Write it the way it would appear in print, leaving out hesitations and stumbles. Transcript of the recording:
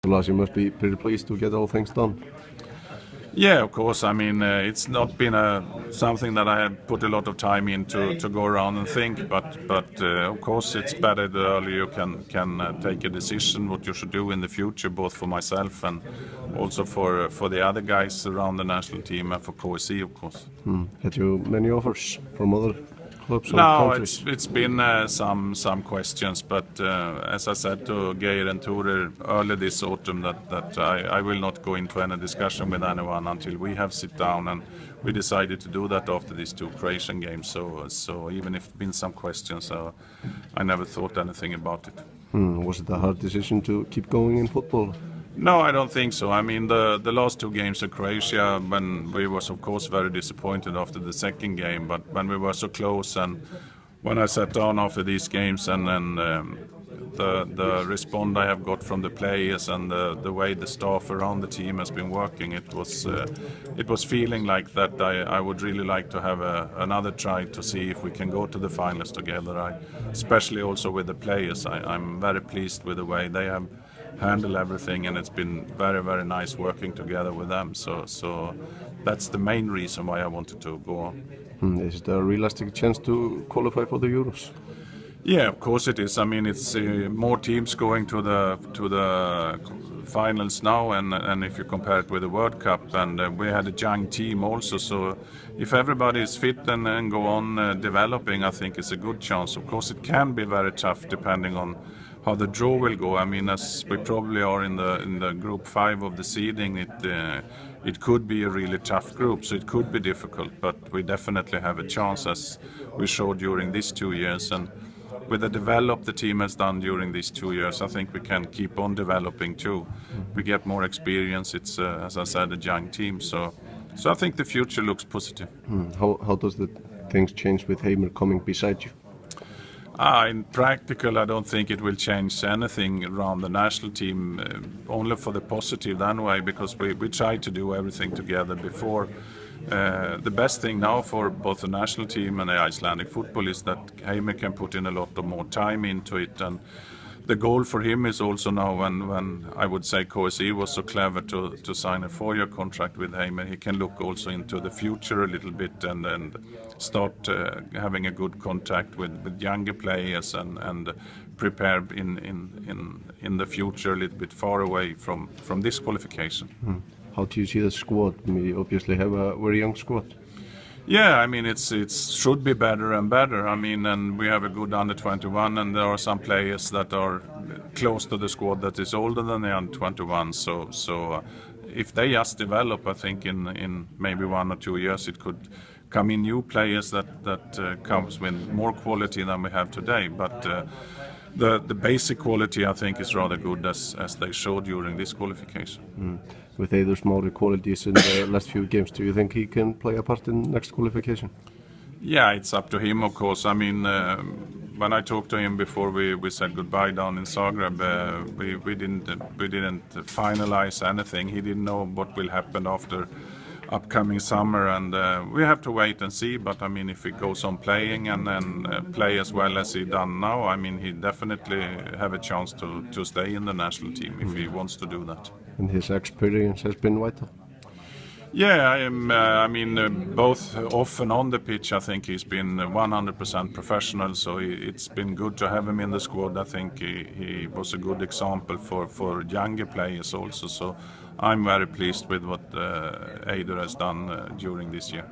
Lars, you must be pretty pleased to get all things done. Yeah, of course. I mean, it's not been something that I have put a lot of time into to go around and think. But of course, it's better the earlier you can take a decision what you should do in the future, both for myself and also for the other guys around the national team and for KSE, of course. Had you many offers from other clubs? No, it's been some questions, but as I said to Geir and Tore early this autumn, that I will not go into any discussion with anyone until we have sit down, and we decided to do that after these 2 Croatian games. So even if been some questions, I never thought anything about it. Was it a hard decision to keep going in football? No, I don't think so. I mean, the last 2 games of Croatia, when we was of course very disappointed after the second game, but when we were so close, and when I sat down after these games, and then the response I have got from the players and the way the staff around the team has been working, it was feeling like that I would really like to have another try to see if we can go to the finals together. Especially also with the players, I'm very pleased with the way they have handle everything, and it's been very, very nice working together with them. So that's the main reason why I wanted to go on. Is it a realistic chance to qualify for the Euros? Yeah, of course it is. I mean, it's more teams going to the finals now, and if you compare it with the World Cup, and we had a young team also. So if everybody is fit and go on developing, I think it's a good chance. Of course, it can be very tough depending on how the draw will go. I mean, as we probably are in the group 5 of the seeding, it could be a really tough group, so it could be difficult. But we definitely have a chance, as we showed during these 2 years. And with the develop the team has done during these 2 years, I think we can keep on developing too. We get more experience. It's as I said, a young team. So I think the future looks positive. How does the things change with Heimir coming beside you? In practical, I don't think it will change anything around the national team, only for the positive anyway, because we try to do everything together before. The best thing now for both the national team and the Icelandic football is that Heimir can put in a lot of more time into it, and the goal for him is also now, when I would say KSE was so clever to sign a 4-year contract with Heimir, he can look also into the future a little bit and start having a good contact with younger players and prepare in the future a little bit far away from this qualification. How do you see the squad? We obviously have a very young squad. Yeah, I mean, it should be better and better. I mean, and we have a good under 21, and there are some players that are close to the squad that is older than the under 21. So if they just develop, I think in maybe 1 or 2 years it could come in new players that comes with more quality than we have today. But the basic quality, I think, is rather good as they showed during this qualification. With Eiður smaller qualities in the last few games, do you think he can play a part in next qualification? Yeah, it's up to him, of course. I mean, when I talked to him before we said goodbye down in Zagreb, we didn't finalize anything. He didn't know what will happen after upcoming summer, and we have to wait and see. But I mean, if he goes on playing and then play as well as he done now, I mean, he definitely have a chance to stay in the national team if he wants to do that. And his experience has been vital. Yeah, I mean, both off and on the pitch, I think he's been 100% professional. So it's been good to have him in the squad. I think he was a good example for younger players also. So I'm very pleased with what Eiður has done during this year.